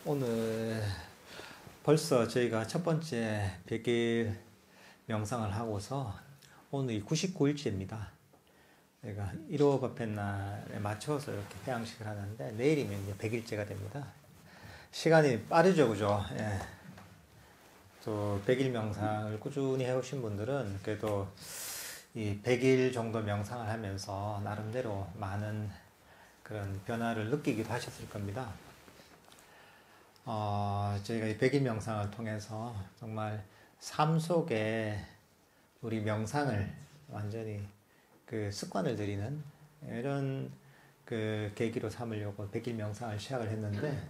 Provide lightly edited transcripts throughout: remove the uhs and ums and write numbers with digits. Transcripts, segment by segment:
오늘 벌써 저희가 첫 번째 100일 명상을 하고서 오늘이 99일째입니다. 저희가 1호 법회날에 맞춰서 이렇게 해양식을 하는데 내일이면 이제 100일째가 됩니다. 시간이 빠르죠, 그죠? 예. 또 100일 명상을 꾸준히 해오신 분들은 그래도 이 100일 정도 명상을 하면서 나름대로 많은 그런 변화를 느끼기도 하셨을 겁니다. 저희가 이 100일 명상을 통해서 정말 삶 속에 우리 명상을 완전히 그 습관을 들이는 이런 그 계기로 삼으려고 100일 명상을 시작을 했는데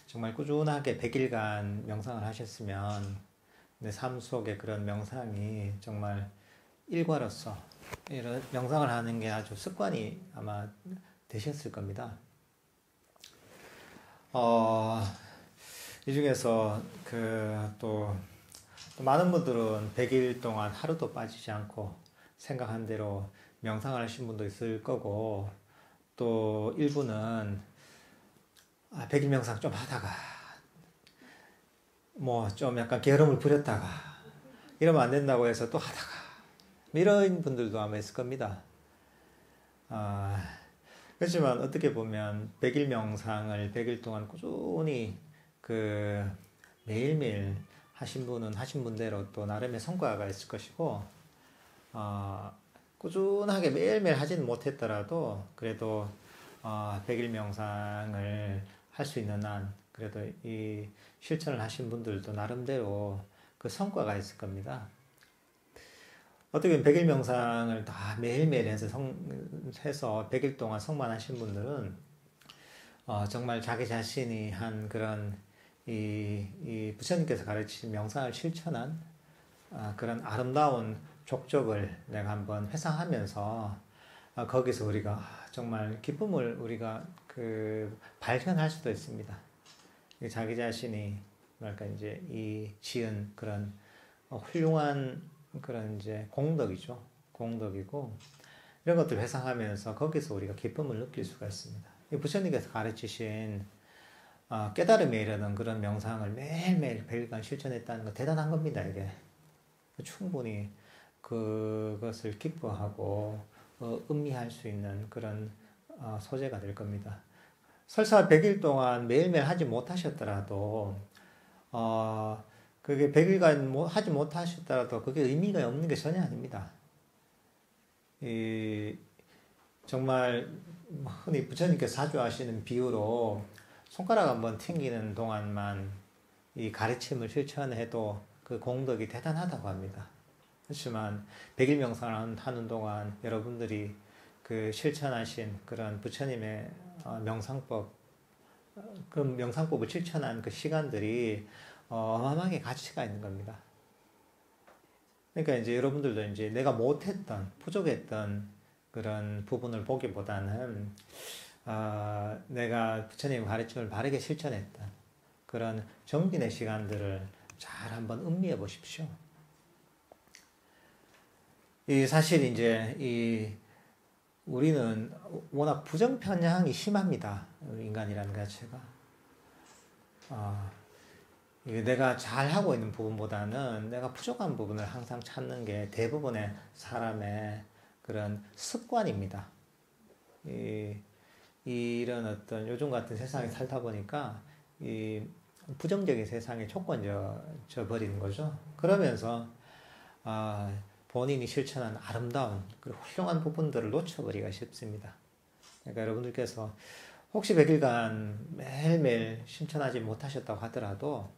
정말 꾸준하게 100일간 명상을 하셨으면 내 삶 속에 그런 명상이 정말 일과로서 이런 명상을 하는 게 아주 습관이 아마 되셨을 겁니다. 이 중에서 또 많은 분들은 100일 동안 하루도 빠지지 않고 생각한 대로 명상을 하신 분도 있을 거고, 또 일부는 100일 명상 좀 하다가 뭐 좀 약간 게으름을 부렸다가 이러면 안 된다고 해서 또 하다가 이런 분들도 아마 있을 겁니다. 그렇지만 어떻게 보면 100일 명상을 100일 동안 꾸준히 매일매일 하신 분은 하신 분대로 또 나름의 성과가 있을 것이고, 꾸준하게 매일매일 하지는 못했더라도 그래도 100일 명상을 할 수 있는 한 그래도 이 실천을 하신 분들도 나름대로 그 성과가 있을 겁니다. 어떻게 100일 명상을 다 매일매일 해서 100일 동안 성만하신 분들은 정말 자기 자신이 한 그런 이 부처님께서 가르치신 명상을 실천한 그런 아름다운 족적을 내가 한번 회상하면서 거기서 우리가 정말 기쁨을 우리가 발견할 수도 있습니다. 자기 자신이 뭐랄까 이제 이 지은 그런 훌륭한 그런 이제 공덕이죠. 공덕이고 이런 것들 회상하면서 거기서 우리가 기쁨을 느낄 수가 있습니다. 부처님께서 가르치신 깨달음에 이르는 그런 명상을 매일매일 100일간 실천했다는 거 대단한 겁니다. 이게 충분히 그것을 기뻐하고 음미할 수 있는 그런 소재가 될 겁니다. 설사 100일 동안 매일매일 하지 못하셨더라도 그게 100일간 하지 못하셨더라도 그게 의미가 없는 게 전혀 아닙니다. 정말 흔히 부처님께서 자주 하시는 비유로 손가락 한번 튕기는 동안만 이 가르침을 실천해도 그 공덕이 대단하다고 합니다. 그렇지만 100일 명상을 하는 동안 여러분들이 실천하신 그런 부처님의 명상법, 그 명상법을 실천한 그 시간들이 어마어마하게 가치가 있는 겁니다. 그러니까 이제 여러분들도 이제 내가 못했던, 부족했던 그런 부분을 보기보다는 내가 부처님의 가르침을 바르게 실천했던 그런 정진의 시간들을 잘 한번 음미해 보십시오. 사실 이제 우리는 워낙 부정 편향이 심합니다. 인간이라는 자체가. 내가 잘하고 있는 부분보다는 내가 부족한 부분을 항상 찾는 게 대부분의 사람의 그런 습관입니다. 이런 어떤 요즘 같은 세상에 살다 보니까 이 부정적인 세상에 촉건져 버리는 거죠. 그러면서 본인이 실천한 아름다운 그리고 훌륭한 부분들을 놓쳐버리기가 쉽습니다. 그러니까 여러분들께서 혹시 100일간 매일매일 실천하지 못하셨다고 하더라도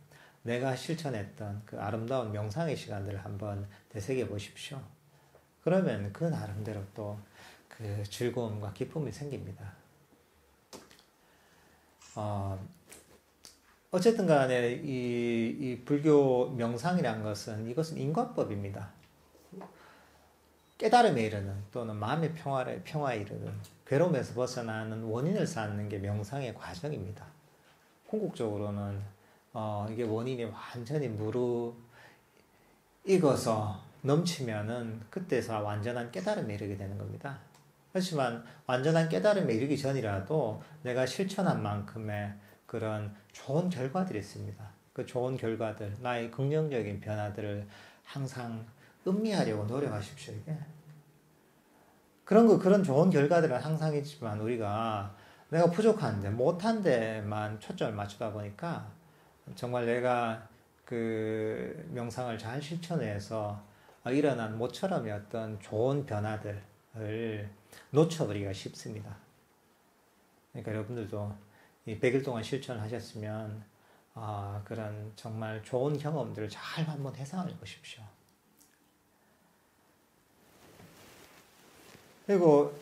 내가 실천했던 그 아름다운 명상의 시간들을 한번 되새겨 보십시오. 그러면 그 나름대로 또 그 즐거움과 기쁨이 생깁니다. 어쨌든 간에 이 불교 명상이라는 것은 이것은 인과법입니다. 깨달음에 이르는 또는 마음의 평화에 이르는 괴로움에서 벗어나는 원인을 찾는 게 명상의 과정입니다. 궁극적으로는 이게 원인이 완전히 무르익어서 넘치면은 그때서 완전한 깨달음에 이르게 되는 겁니다. 그렇지만 완전한 깨달음에 이르기 전이라도 내가 실천한 만큼의 그런 좋은 결과들이 있습니다. 그 좋은 결과들, 나의 긍정적인 변화들을 항상 음미하려고 노력하십시오. 이게. 그런 좋은 결과들은 항상 있지만 우리가 내가 부족한데, 못한 데만 초점을 맞추다 보니까 정말 내가 그 명상을 잘 실천해서 일어난 모처럼의 어떤 좋은 변화들을 놓쳐버리기가 쉽습니다. 그러니까 여러분들도 이 100일 동안 실천하셨으면 그런 정말 좋은 경험들을 잘 한번 회상해 보십시오. 그리고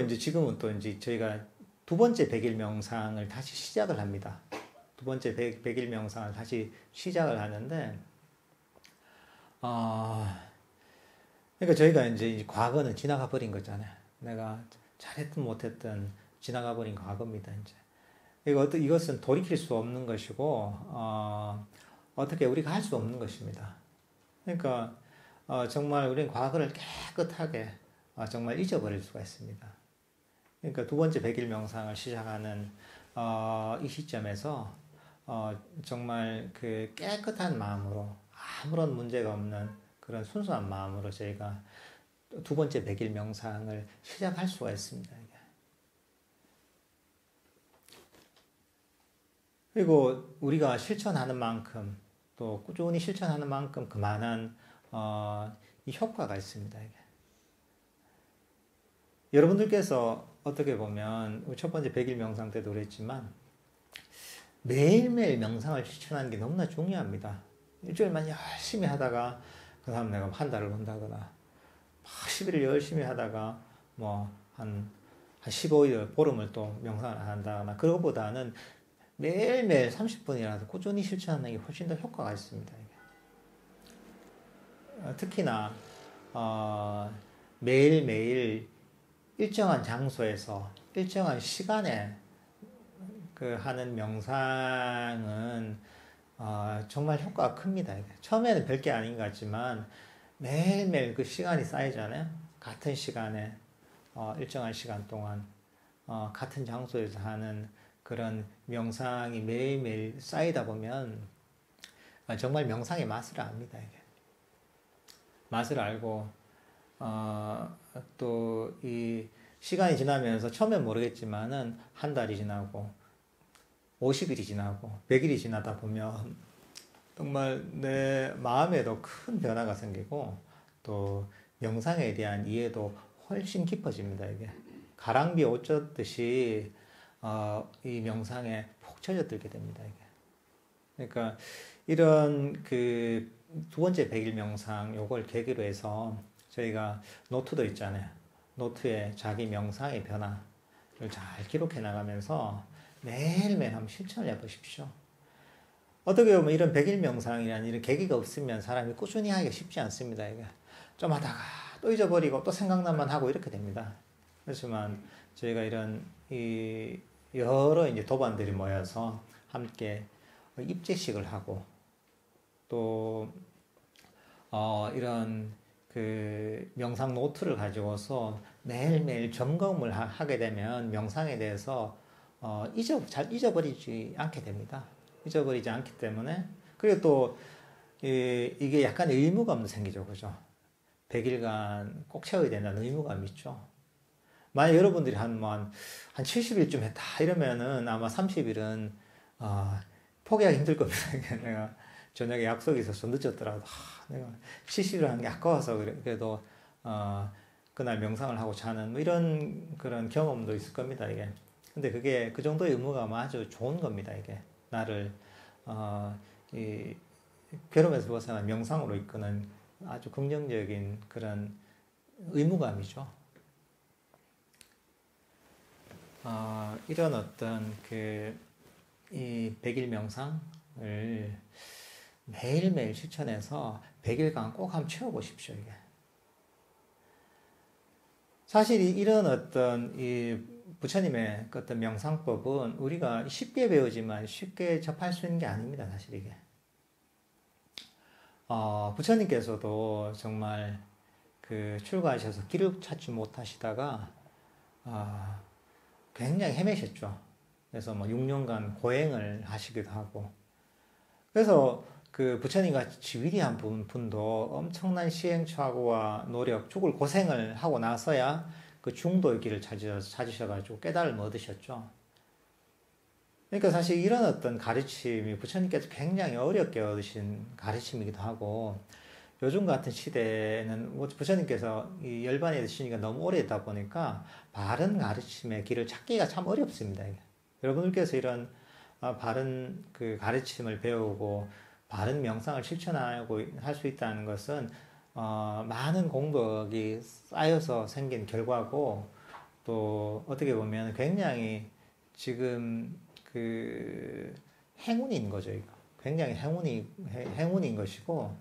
이제 지금은 또 이제 저희가 두 번째 100일 명상을 다시 시작을 합니다. 두 번째 100일 명상을 다시 시작을 하는데, 그러니까 저희가 이제 과거는 지나가 버린 거잖아요. 내가 잘했든 못했든 지나가 버린 과거입니다, 이제. 이것은 돌이킬 수 없는 것이고, 어떻게 우리가 할 수 없는 것입니다. 그러니까, 정말 우리는 과거를 깨끗하게 정말 잊어버릴 수가 있습니다. 그러니까 두 번째 100일 명상을 시작하는 이 시점에서 정말 그 깨끗한 마음으로 아무런 문제가 없는 그런 순수한 마음으로 저희가 두 번째 100일 명상을 시작할 수가 있습니다. 그리고 우리가 실천하는 만큼 또 꾸준히 실천하는 만큼 그만한 이 효과가 있습니다. 이게. 여러분들께서 어떻게 보면 첫 번째 100일 명상 때도 그랬지만 매일매일 명상을 실천하는 게 너무나 중요합니다. 일주일만 열심히 하다가 그 다음 내가 한 달을 본다거나 10일을 열심히 하다가 뭐 한 15일 보름을 또 명상을 안 한다거나 그거보다는 매일매일 30분이라도 꾸준히 실천하는 게 훨씬 더 효과가 있습니다. 특히나 매일매일 일정한 장소에서 일정한 시간에 그 하는 명상은 정말 효과가 큽니다. 처음에는 별게 아닌 것 같지만 매일매일 그 시간이 쌓이잖아요. 같은 시간에 일정한 시간 동안 같은 장소에서 하는 그런 명상이 매일매일 쌓이다 보면 정말 명상의 맛을 압니다. 이게. 맛을 알고 또 이 시간이 지나면서 처음엔 모르겠지만은 한 달이 지나고 50일이 지나고 100일이 지나다 보면 정말 내 마음에도 큰 변화가 생기고 또 명상에 대한 이해도 훨씬 깊어집니다. 이게 가랑비에 옷 젖듯이 이 명상에 푹 젖어들게 됩니다. 이게. 그러니까 이런 그 두 번째 100일 명상 요걸 계기로 해서 저희가 노트도 있잖아요. 노트에 자기 명상의 변화를 잘 기록해 나가면서 매일매일 한번 실천을 해보십시오. 어떻게 보면 이런 100일 명상이라는 이런 계기가 없으면 사람이 꾸준히 하기가 쉽지 않습니다. 이게 좀 하다가 또 잊어버리고 또 생각나만 하고 이렇게 됩니다. 그렇지만 저희가 이런 이 여러 이제 도반들이 모여서 함께 입제식을 하고 또 이런 그 명상 노트를 가지고서 매일매일 점검을 하게 되면 명상에 대해서 잘 잊어버리지 않게 됩니다. 잊어버리지 않기 때문에 그리고 또 이게 약간 의무감도 생기죠, 그죠? 100일간 꼭 채워야 된다는 의무감이 있죠. 만약 여러분들이 한 70일쯤 했다 이러면은 아마 30일은 포기하기 힘들 겁니다. 내가 저녁에 약속이 있어서 늦었더라도 내가 70일 하는 게 아까워서 그래도 그날 명상을 하고 자는 뭐 이런 그런 경험도 있을 겁니다. 이게 근데 그게 그 정도의 의무감은 아주 좋은 겁니다. 이게 나를 이 괴로움에서 벗어나 명상으로 이끄는 아주 긍정적인 그런 의무감이죠. 이런 어떤 이 100일 명상을 매일매일 실천해서 100일간 꼭 한번 채워보십시오, 이게. 사실 이런 어떤 이 부처님의 어떤 명상법은 우리가 쉽게 배우지만 쉽게 접할 수 있는 게 아닙니다, 사실 이게. 부처님께서도 정말 출가하셔서 길을 찾지 못하시다가, 굉장히 헤매셨죠. 그래서 뭐 6년간 고행을 하시기도 하고. 그래서 그 부처님과 지위리한 분도 엄청난 시행착오와 노력, 죽을 고생을 하고 나서야 그 중도의 길을 찾으셔가지고 깨달음을 얻으셨죠. 그러니까 사실 이런 어떤 가르침이 부처님께서 굉장히 어렵게 얻으신 가르침이기도 하고, 요즘 같은 시대에는 부처님께서 이 열반에 드시니까 너무 오래되다 보니까 바른 가르침의 길을 찾기가 참 어렵습니다. 여러분들께서 이런 바른 그 가르침을 배우고 바른 명상을 실천하고 할 수 있다는 것은 많은 공덕이 쌓여서 생긴 결과고, 또 어떻게 보면 굉장히 지금 그 행운인 거죠. 이거 굉장히 행운인 것이고,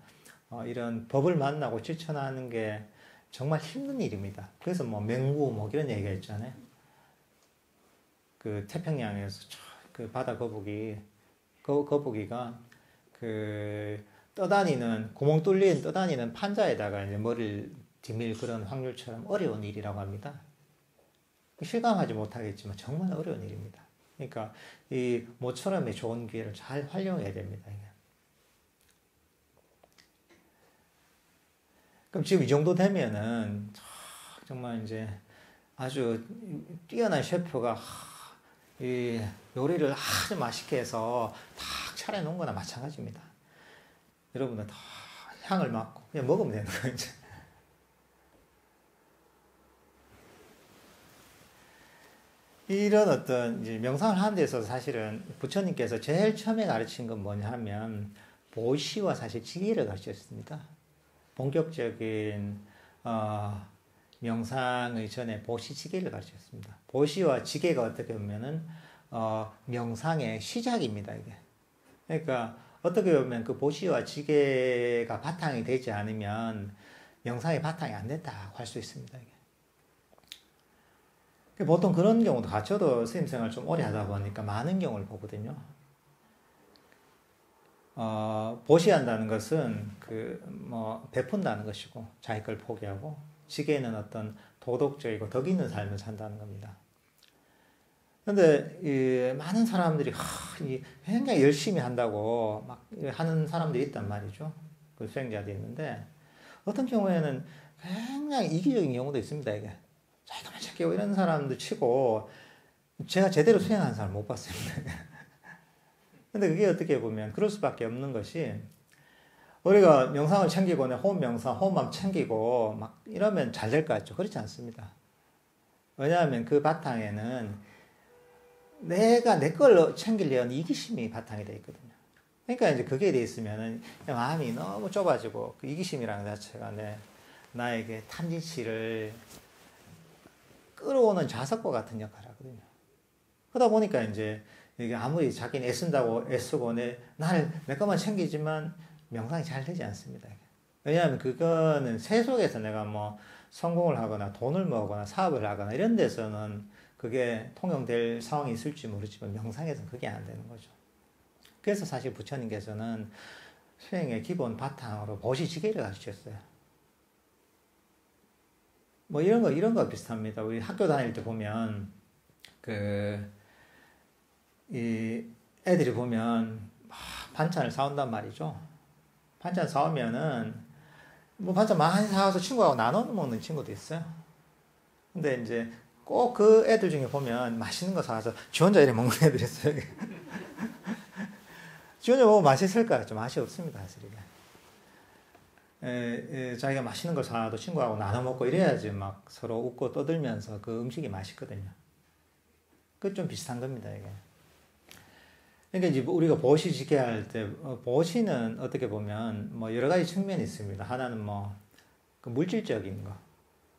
이런 법을 만나고 실천하는 게 정말 힘든 일입니다. 그래서 뭐 맹구 뭐 이런 얘기가 있잖아요. 그 태평양에서 그 바다 거북이가 그 떠다니는 구멍 뚫린 떠다니는 판자에다가 이제 머리를 디밀 그런 확률처럼 어려운 일이라고 합니다. 실감하지 못하겠지만 정말 어려운 일입니다. 그러니까 이 모처럼의 좋은 기회를 잘 활용해야 됩니다. 그럼 지금 이 정도 되면은 정말 이제 아주 뛰어난 셰프가 이 요리를 아주 맛있게 해서 탁 차려놓은 거나 마찬가지입니다. 여러분들 다 향을 맡고 그냥 먹으면 되는 거예요, 이제. 이런 어떤 이제 명상을 하는 데 있어서 사실은 부처님께서 제일 처음에 가르친 건 뭐냐 하면 보시와 사실 지혜를 가르쳤습니다. 본격적인 명상의 전에 보시 지계를 가르쳤습니다. 보시와 지계가 어떻게 보면은 명상의 시작입니다. 이게. 그러니까 어떻게 보면 그 보시와 지계가 바탕이 되지 않으면 명상의 바탕이 안 됐다고 할 수 있습니다. 이게. 보통 그런 경우도 저도 스님 생활 좀 오래 하다 보니까 많은 경우를 보거든요. 보시한다는 것은 베푼다는 것이고, 자기 걸 포기하고, 지게는 어떤 도덕적이고 덕 있는 삶을 산다는 겁니다. 그런데 많은 사람들이 굉장히 열심히 한다고 막 하는 사람들이 있단 말이죠. 그 수행자들이 있는데, 어떤 경우에는 굉장히 이기적인 경우도 있습니다. 이게 자기가만 찾기고 이런 사람들 치고 제가 제대로 수행하는 사람 못 봤습니다. 근데 그게 어떻게 보면 그럴 수밖에 없는 것이, 우리가 명상을 챙기고 호흡 명상, 호흡만 챙기고 막 이러면 잘 될 것 같죠? 그렇지 않습니다. 왜냐하면 그 바탕에는 내가 내 걸 챙기려는 이기심이 바탕이 되어 있거든요. 그러니까 이제 그게 돼 있으면은 마음이 너무 좁아지고, 그 이기심이라는 자체가 나에게 탐진치를 끌어오는 자석과 같은 역할을 하거든요. 그러다 보니까 이제 이게 아무리 자기는 애쓴다고 애쓰고 내 것만 챙기지만 명상이 잘 되지 않습니다. 왜냐하면 그거는 세속에서 내가 뭐 성공을 하거나 돈을 모으거나 사업을 하거나 이런 데서는 그게 통용될 상황이 있을지 모르지만 명상에서는 그게 안 되는 거죠. 그래서 사실 부처님께서는 수행의 기본 바탕으로 보시지계를 가르쳤어요. 뭐 이런 거 비슷합니다. 우리 학교 다닐 때 보면 이 애들이 보면 반찬을 사온단 말이죠. 반찬 사오면은 뭐 반찬 많이 사와서 친구하고 나눠 먹는 친구도 있어요. 근데 이제 꼭 그 애들 중에 보면 맛있는 거 사와서 지 혼자 이렇게 먹는 애들이 있어요. 지 혼자 먹으면 맛있을까요? 좀 맛이 없습니다, 사실 이게. 자기가 맛있는 걸 사와도 친구하고 나눠 먹고 이래야지 막 서로 웃고 떠들면서 그 음식이 맛있거든요. 그 좀 비슷한 겁니다, 이게. 그러니까 이제 우리가 보시지게 할 때, 보시는 어떻게 보면 뭐 여러 가지 측면이 있습니다. 하나는 그 물질적인 거,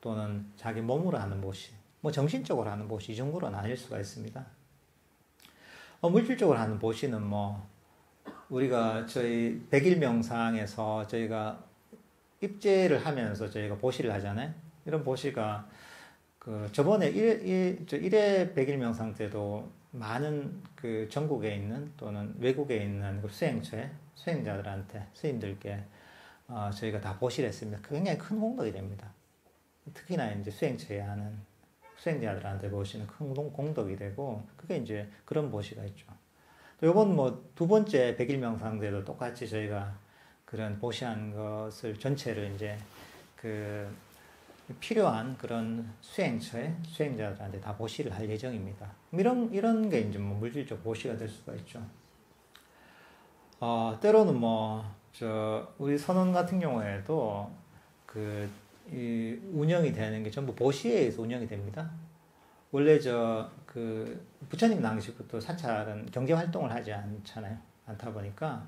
또는 자기 몸으로 하는 보시, 뭐 정신적으로 하는 보시, 이 정도로 나뉠 수가 있습니다. 물질적으로 하는 보시는 우리가 저희 백일 명상에서 저희가 입제를 하면서 저희가 보시를 하잖아요. 이런 보시가 저번에 1회 백일 명상 때도 많은 그 전국에 있는 또는 외국에 있는 그 수행자들한테, 스님들께 저희가 다 보시를 했습니다. 굉장히 큰 공덕이 됩니다. 특히나 이제 수행처에 하는 수행자들한테 보시는 큰 공덕이 되고, 그게 이제 그런 보시가 있죠. 또 요번 뭐 두 번째 백일 명상 때도 똑같이 저희가 그런 보시한 것을 전체를 이제 그 필요한 그런 수행자들한테 다 보시를 할 예정입니다. 이런 게 이제 뭐 물질적 보시가 될 수가 있죠. 때로는 우리 선원 같은 경우에도 이 운영이 되는 게 전부 보시에 의해서 운영이 됩니다. 원래 부처님 당시부터 사찰은 경제 활동을 하지 않다 보니까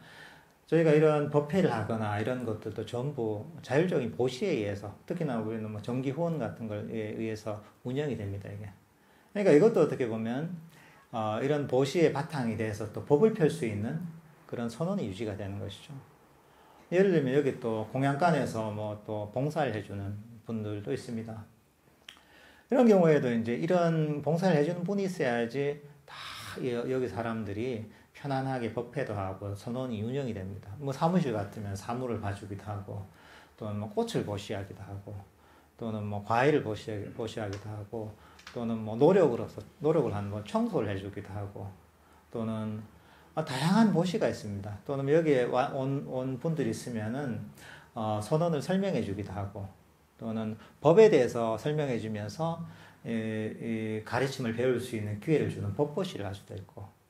저희가 이런 법회를 하거나 이런 것들도 전부 자율적인 보시에 의해서, 특히나 우리는 뭐 정기 후원 같은 걸에 의해서 운영이 됩니다, 이게. 그러니까 이것도 어떻게 보면 이런 보시의 바탕이 돼서 또 법을 펼 수 있는 그런 선언이 유지가 되는 것이죠. 예를 들면 여기 또 공양간에서 뭐 또 봉사를 해주는 분들도 있습니다. 이런 경우에도 이제 이런 봉사를 해주는 분이 있어야지 다 여기 사람들이 편안하게 법회도 하고 선언이 운영이 됩니다. 뭐 사무실 같으면 사무를 봐주기도 하고, 또는 뭐 꽃을 보시하기도 하고, 또는 뭐 과일을 보시하기도 하고, 또는 뭐 노력을 한 뭐 청소를 해주기도 하고, 또는 다양한 보시가 있습니다. 또는 여기에 온 분들이 있으면은 선언을 설명해 주기도 하고, 또는 법에 대해서 설명해 주면서 이 가르침을 배울 수 있는 기회를 주는 법보시를 할 수도 있고,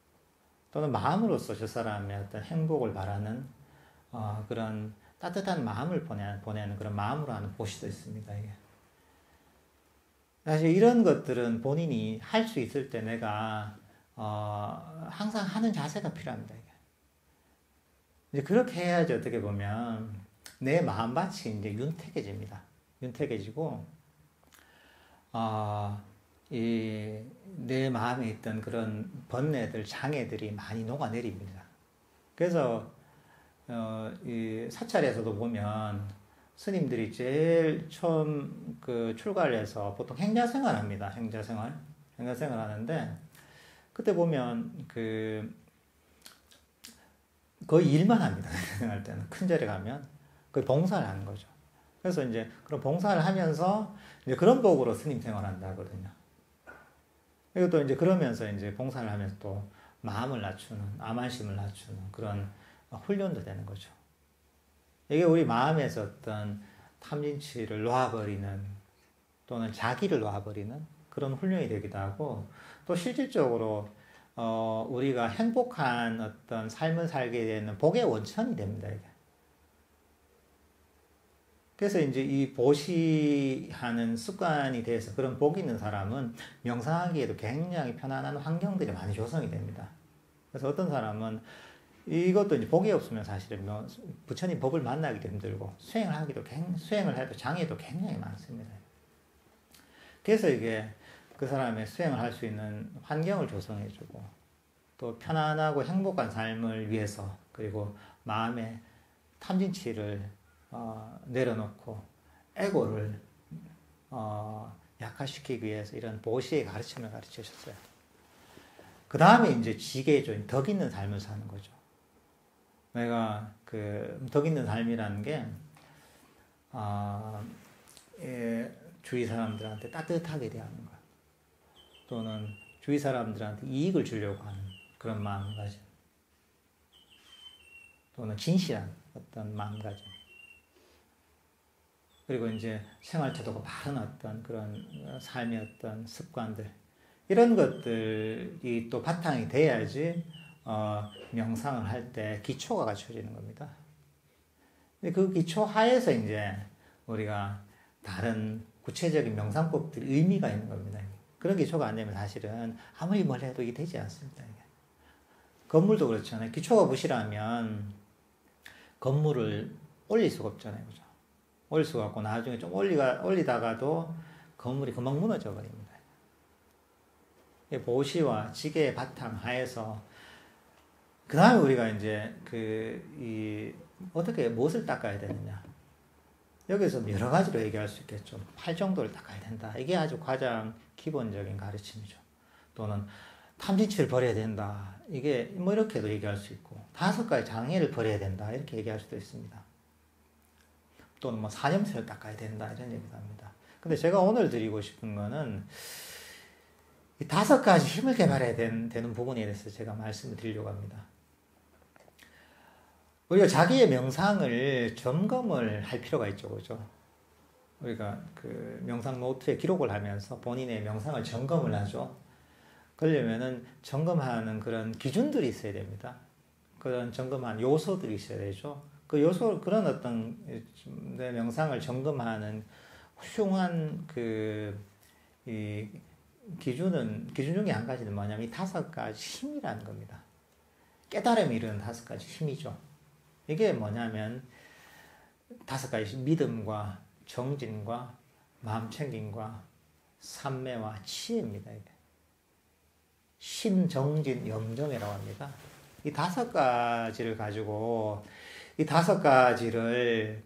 또는 마음으로서 저 사람의 어떤 행복을 바라는 그런 따뜻한 마음을 보내는 그런 마음으로 하는 보시도 있습니다. 이게. 사실 이런 것들은 본인이 할 수 있을 때 내가 항상 하는 자세가 필요합니다. 이게. 이제 그렇게 해야지 어떻게 보면 내 마음밭이 이제 윤택해집니다. 윤택해지고 내 마음에 있던 그런 번뇌들, 장애들이 많이 녹아내립니다. 그래서 이 사찰에서도 보면 스님들이 제일 처음 출가를 해서 보통 행자생활 합니다. 행자생활 하는데, 그때 보면 거의 일만 합니다. 할 때는 큰 절에 가면 거의 봉사를 하는 거죠. 그래서 이제 그런 봉사를 하면서 이제 그런 복으로 스님 생활한다 하거든요. 그리고 또 이제 그러면서 이제 봉사를 하면서 또 마음을 낮추는, 암환심을 낮추는 그런 훈련도 되는 거죠. 이게 우리 마음에서 어떤 탐진치를 놓아버리는, 또는 자기를 놓아버리는 그런 훈련이 되기도 하고, 또 실질적으로 우리가 행복한 어떤 삶을 살게 되는 복의 원천이 됩니다. 이게. 그래서 이제 이 보시하는 습관이 돼서 그런 복이 있는 사람은 명상하기에도 굉장히 편안한 환경들이 많이 조성이 됩니다. 그래서 어떤 사람은 이것도 이제 복이 없으면 사실은 부처님 법을 만나기도 힘들고 수행을 해도 장애도 굉장히 많습니다. 그래서 이게 그 사람의 수행을 할 수 있는 환경을 조성해주고, 또 편안하고 행복한 삶을 위해서, 그리고 마음의 탐진치를 내려놓고 에고를 약화시키기 위해서 이런 보시의 가르침을 가르치셨어요. 그 다음에 이제 지게죠. 덕 있는 삶을 사는 거죠. 내가 덕 있는 삶이라는 게 주위 사람들한테 따뜻하게 대하는 것, 또는 주위 사람들한테 이익을 주려고 하는 그런 마음가짐, 또는 진실한 어떤 마음가짐, 그리고 이제 생활 태도가 바른 어떤 그런 삶의 어떤 습관들, 이런 것들이 또 바탕이 돼야지 명상을 할 때 기초가 갖춰지는 겁니다. 그 기초 하에서 이제 우리가 다른 구체적인 명상법들이 의미가 있는 겁니다. 그런 기초가 안 되면 사실은 아무리 뭘 해도 이게 되지 않습니다. 건물도 그렇잖아요. 기초가 부실하면 건물을 올릴 수가 없잖아요. 그죠? 올릴 수가 없고 나중에 좀 올리다가도 건물이 금방 무너져 버립니다. 보시와 지게의 바탕 하에서 그 다음에 우리가 이제 어떻게 무엇을 닦아야 되느냐. 여기서 여러 가지로 얘기할 수 있겠죠. 팔 정도를 닦아야 된다. 이게 아주 가장 기본적인 가르침이죠. 또는 탐진치를 버려야 된다. 이게 뭐 이렇게도 얘기할 수 있고, 5가지 장애를 버려야 된다. 이렇게 얘기할 수도 있습니다. 또는 뭐 사념새를 닦아야 된다. 이런 얘기도 합니다. 근데 제가 오늘 드리고 싶은 거는 이 5가지 힘을 개발해야 되는 부분에 대해서 제가 말씀을 드리려고 합니다. 우리가 자기의 명상을 점검을 할 필요가 있죠, 그죠? 우리가 그 명상 노트에 기록을 하면서 본인의 명상을 점검을 하죠. 그러려면은 점검하는 그런 기준들이 있어야 됩니다. 그런 점검한 요소들이 있어야 되죠. 그 요소, 그런 어떤 내 명상을 점검하는 훌륭한 이 기준 중에 한 가지는 뭐냐면 이 5가지 힘이라는 겁니다. 깨달음이 이루는 5가지 힘이죠. 이게 뭐냐면 5가지 믿음과 정진과 마음챙김과 삼매와 치혜입니다. 이게. 신정진 염정이라고 합니다. 이 5가지를 가지고 이 5가지를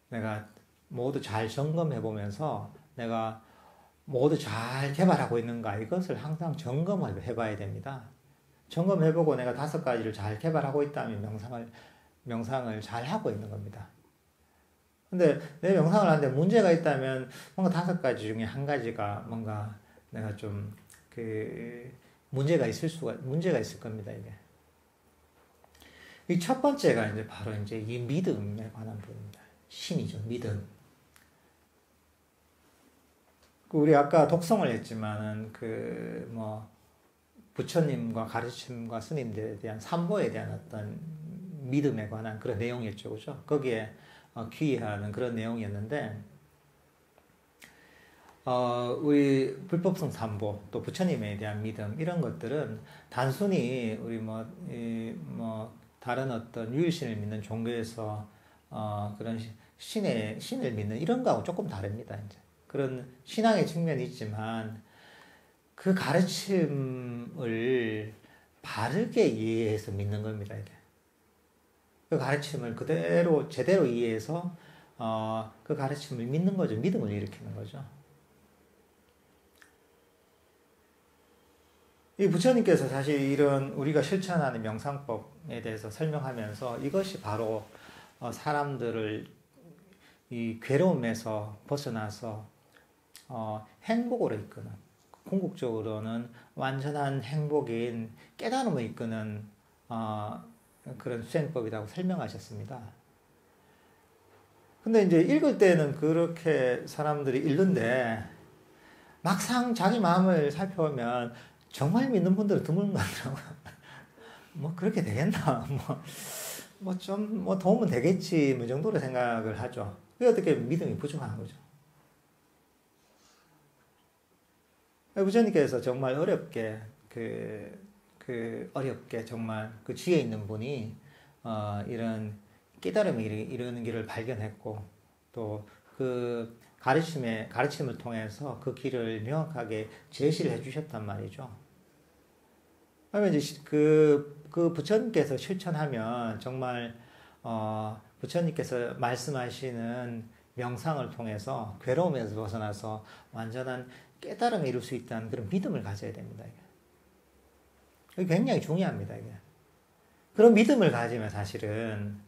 내가 모두 잘 점검해 보면서 내가 모두 잘 개발하고 있는가 이것을 항상 점검을 해봐야 됩니다. 점검해보고 내가 5가지를 잘 개발하고 있다면 명상을 잘 하고 있는 겁니다. 근데 내 명상을 하는데 문제가 있다면 뭔가 5가지 중에 한 가지가 뭔가 내가 좀 문제가 있을 겁니다, 이게. 이 첫 번째가 이제 바로 이제 이 믿음에 관한 부분입니다. 신이죠, 믿음. 우리 아까 독성을 했지만은 부처님과 가르침과 스님들에 대한 삼보에 대한 어떤 믿음에 관한 그런 내용이었죠, 그죠? 거기에 귀의하는 그런 내용이었는데, 우리 불법성 삼보, 또 부처님에 대한 믿음, 이런 것들은 단순히 우리 다른 어떤 유일신을 믿는 종교에서, 그런 신을 믿는 이런 거하고 조금 다릅니다, 이제. 그런 신앙의 측면이 있지만, 그 가르침을 바르게 이해해서 믿는 겁니다, 이게. 그 가르침을 제대로 이해해서, 그 가르침을 믿는 거죠. 믿음을 일으키는 거죠. 이 부처님께서 사실 이런 우리가 실천하는 명상법에 대해서 설명하면서 이것이 바로 사람들을 이 괴로움에서 벗어나서 행복으로 이끄는, 궁극적으로는 완전한 행복인 깨달음을 이끄는 그런 수행법이라고 설명하셨습니다. 근데 이제 읽을 때는 그렇게 사람들이 읽는데 막상 자기 마음을 살펴보면 정말 믿는 분들은 드문 것 같더라고요. 그렇게 되겠나? 도움은 되겠지. 이 정도로 생각을 하죠. 그게 어떻게 믿음이 부족한 거죠. 부처님께서 정말 어렵게, 어렵게 정말 그 지혜 있는 분이, 이런 깨달음을 이루는 길을 발견했고, 또 그 가르침을 통해서 그 길을 명확하게 제시를 해주셨단 말이죠. 그러면 이제 그 부처님께서 실천하면 정말, 부처님께서 말씀하시는 명상을 통해서 괴로움에서 벗어나서 완전한 깨달음을 이룰 수 있다는 그런 믿음을 가져야 됩니다. 이게 굉장히 중요합니다. 이게. 그런 믿음을 가지면 사실은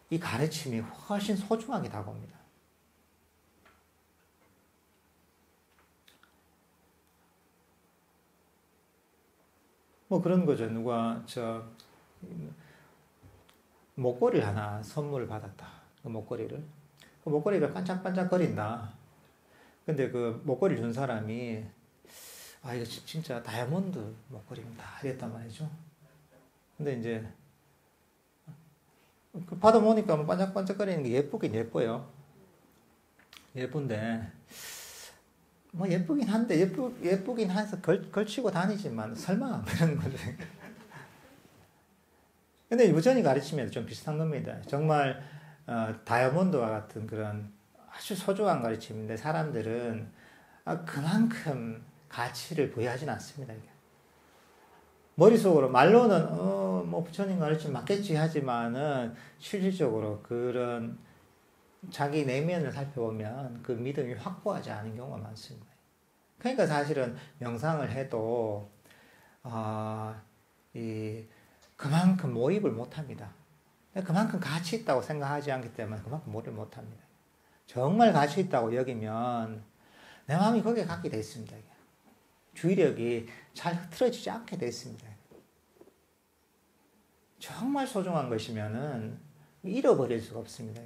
이 가르침이 훨씬 소중하게 다가옵니다. 그런 거죠. 누가 목걸이를 하나 선물을 받았다. 그 목걸이가 반짝반짝거린다. 근데 그 목걸이 준 사람이 이거 진짜 다이아몬드 목걸이입니다. 이랬단 말이죠. 근데 이제 받아보니까 반짝반짝거리는 게 예쁘긴 예뻐요. 예쁜데 예쁘긴 한데 예쁘긴 해서 걸치고 다니지만 설마 그런 거죠. 근데 부처님 가르치면 좀 비슷한 겁니다. 정말 다이아몬드와 같은 그런 아주 소중한 가르침인데 사람들은 그만큼 가치를 부여하진 않습니다. 이게. 머릿속으로 말로는 부처님 가르침 맞겠지 하지만은 실질적으로 그런 자기 내면을 살펴보면 그 믿음이 확고하지 않은 경우가 많습니다. 그러니까 사실은 명상을 해도 그만큼 몰입을 못합니다. 그만큼 가치 있다고 생각하지 않기 때문에 그만큼 몰입을 못합니다. 정말 가치 있다고 여기면 내 마음이 거기에 갖게 돼 있습니다. 주의력이 잘 흐트러지지 않게 돼 있습니다. 정말 소중한 것이면은 잃어버릴 수가 없습니다.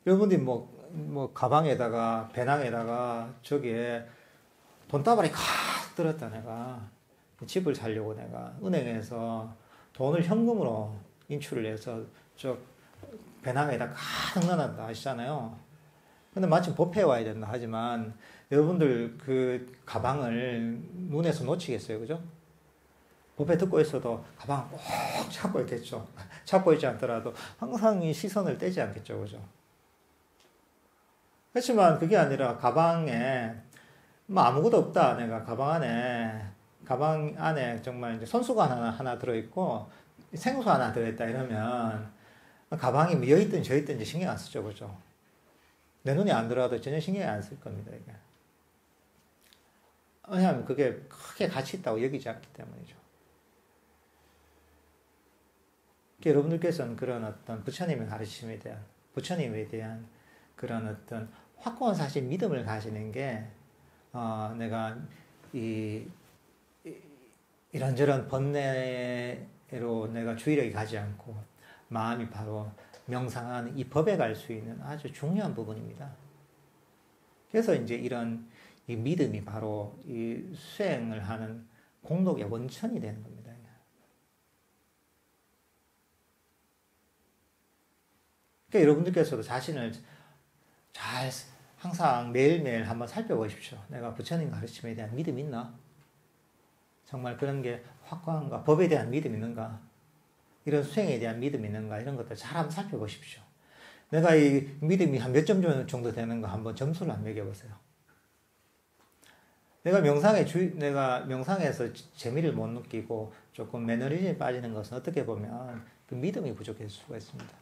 여러분들이 뭐 가방에다가 배낭에다가 저기에 돈다발이 가득 들었다 내가 집을 살려고 내가 은행에서 돈을 현금으로 인출을 해서 저 배낭에다 가득 넣어놨다 하시잖아요. 근데 마침 법회에 와야 된다 하지만 여러분들 그 가방을 눈에서 놓치겠어요, 그죠? 법회 듣고 있어도 가방 꼭 잡고 있겠죠. 잡고 있지 않더라도 항상 이 시선을 떼지 않겠죠, 그죠? 그렇지만 그게 아니라 가방에 뭐 아무것도 없다. 내가 가방 안에 정말 이제 손수건 하나 들어있고 생수 하나 들어있다 이러면 가방이 뭐 여있든 저있든지 신경 안 쓰죠, 그죠? 내 눈에 안 들어와도 전혀 신경 안 쓸 겁니다, 이게. 왜냐하면 그게 크게 가치 있다고 여기지 않기 때문이죠. 여러분들께서는 그런 어떤 부처님의 가르침에 대한, 부처님에 대한 그런 어떤 확고한 사실 믿음을 가지는 게, 내가 이런저런 번뇌로 내가 주의력이 가지 않고 마음이 바로 명상하는 이 법에 갈 수 있는 아주 중요한 부분입니다. 그래서 이제 이런 이 믿음이 바로 이 수행을 하는 공덕의 원천이 되는 겁니다. 그러니까 여러분들께서도 자신을 잘 항상 매일매일 한번 살펴보십시오. 내가 부처님 가르침에 대한 믿음이 있나? 정말 그런 게 확고한가? 법에 대한 믿음이 있는가? 이런 수행에 대한 믿음이 있는가? 이런 것들 잘 한번 살펴보십시오. 내가 이 믿음이 한 몇 점 정도 되는가 한번 점수를 한번 매겨보세요. 내가 명상에서 재미를 못 느끼고 조금 매너리즘에 빠지는 것은 어떻게 보면 그 믿음이 부족할 수가 있습니다.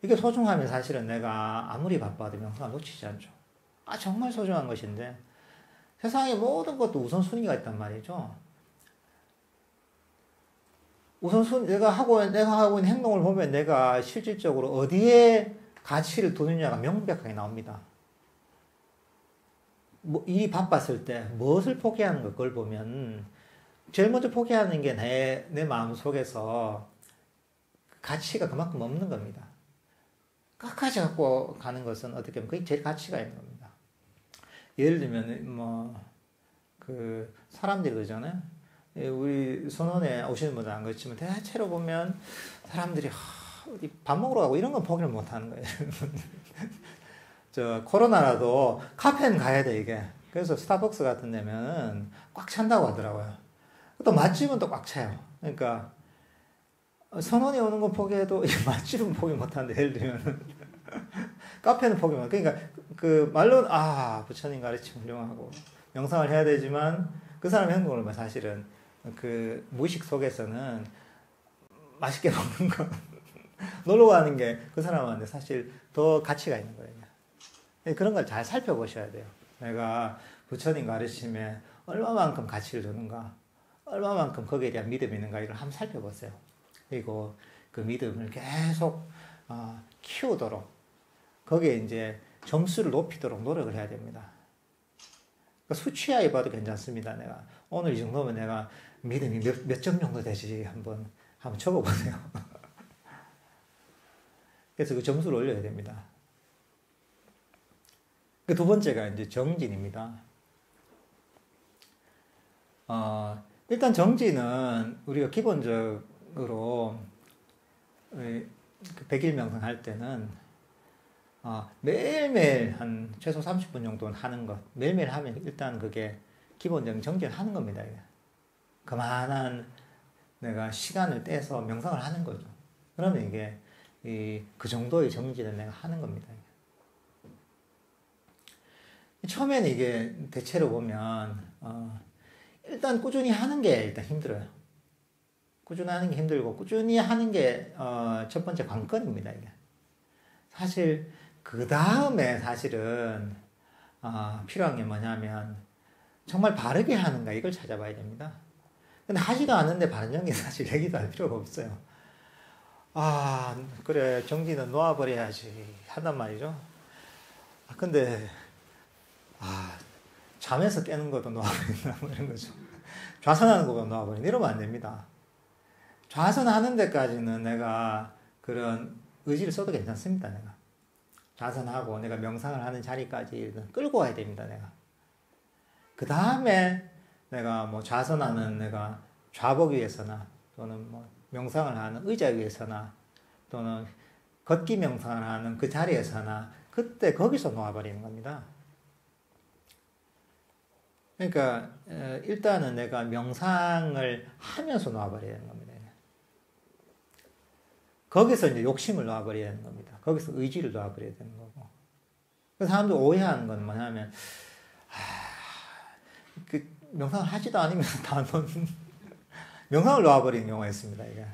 이게 소중하면 사실은 내가 아무리 바빠도 명상을 놓치지 않죠. 정말 소중한 것인데 세상의 모든 것도 우선순위가 있단 말이죠. 우선순위, 내가 하고 있는 행동을 보면 내가 실질적으로 어디에 가치를 두느냐가 명백하게 나옵니다. 일이 바빴을 때 무엇을 포기하는 것, 그걸 보면 제일 먼저 포기하는 게 내 마음 속에서 가치가 그만큼 없는 겁니다. 끝까지 갖고 가는 것은 어떻게 보면 그게 제일 가치가 있는 겁니다. 예를 들면 사람들이 그러잖아요. 우리 선원에 오시는 분들 안 그렇지만 대체로 보면 사람들이 어디 밥 먹으러 가고 이런 건 포기를 못 하는 거예요. 저 코로나라도 카페는 가야 돼 이게. 그래서 스타벅스 같은 데면 꽉 찬다고 하더라고요. 또 맛집은 또 꽉 차요. 그러니까 선원이 오는 건 포기해도 맛집은 포기 못하는데 예를 들면 카페는 포기 못. 그러니까 그 말로는 부처님 가르침 훌륭하고 명상을 해야 되지만 그 사람의 행동을 보면 사실은 그 무의식 속에서는 맛있게 먹는 거 놀러 가는 게 그 사람한테 사실 더 가치가 있는 거예요. 그런 걸 잘 살펴보셔야 돼요. 내가 부처님 가르침에 얼마만큼 가치를 두는가, 얼마만큼 거기에 대한 믿음이 있는가 이걸 한번 살펴보세요. 그리고 그 믿음을 계속 키우도록 거기에 이제 점수를 높이도록 노력을 해야 됩니다. 그러니까 수치하에 봐도 괜찮습니다. 내가 오늘 이 정도면 내가 믿음이 몇 점 정도 되지 한번 적어보세요. 그래서 그 점수를 올려야 됩니다. 그 두 번째가 이제 정진입니다. 일단 정진은 우리가 기본적으로 그 100일 명상 할 때는 매일매일 한 최소 30분 정도는 하는 것. 매일매일 하면 일단 그게 기본적인 정진을 하는 겁니다. 그만한 내가 시간을 떼서 명상을 하는 거죠. 그러면 이게 그 정도의 정진을 내가 하는 겁니다. 처음에는 이게 대체로 보면 일단 꾸준히 하는 게 일단 힘들어요. 꾸준히 하는 게 힘들고 꾸준히 하는 게 첫 번째 관건입니다. 이게 사실 그 다음에 사실은 필요한 게 뭐냐면 정말 바르게 하는가 이걸 찾아봐야 됩니다. 근데 하지도 않는데 바른 정리는 사실 얘기도 할 필요가 없어요. 아, 그래, 정지는 놓아버려야지. 한단 말이죠. 근데, 잠에서 깨는 것도 놓아버린다, 뭐 이런 거죠. 좌선하는 것도 놓아버린다. 이러면 안 됩니다. 좌선하는 데까지는 내가 그런 의지를 써도 괜찮습니다, 내가. 좌선하고 내가 명상을 하는 자리까지 끌고 와야 됩니다, 내가. 그 다음에 내가 뭐 좌선하는 내가 좌복 위에서나 또는 뭐 명상을 하는 의자 위에서나 또는 걷기 명상을 하는 그 자리에서나 그때 거기서 놓아버리는 겁니다. 그러니까 일단은 내가 명상을 하면서 놓아버려야 되는 겁니다. 거기서 이제 욕심을 놓아버려야 되는 겁니다. 거기서 의지를 놓아버려야 되는 거고. 그 사람들 오해하는 건 뭐냐면 그 명상을 하지도 않으면서 다 명상을 놓아버리는 경우가 있습니다. 이게.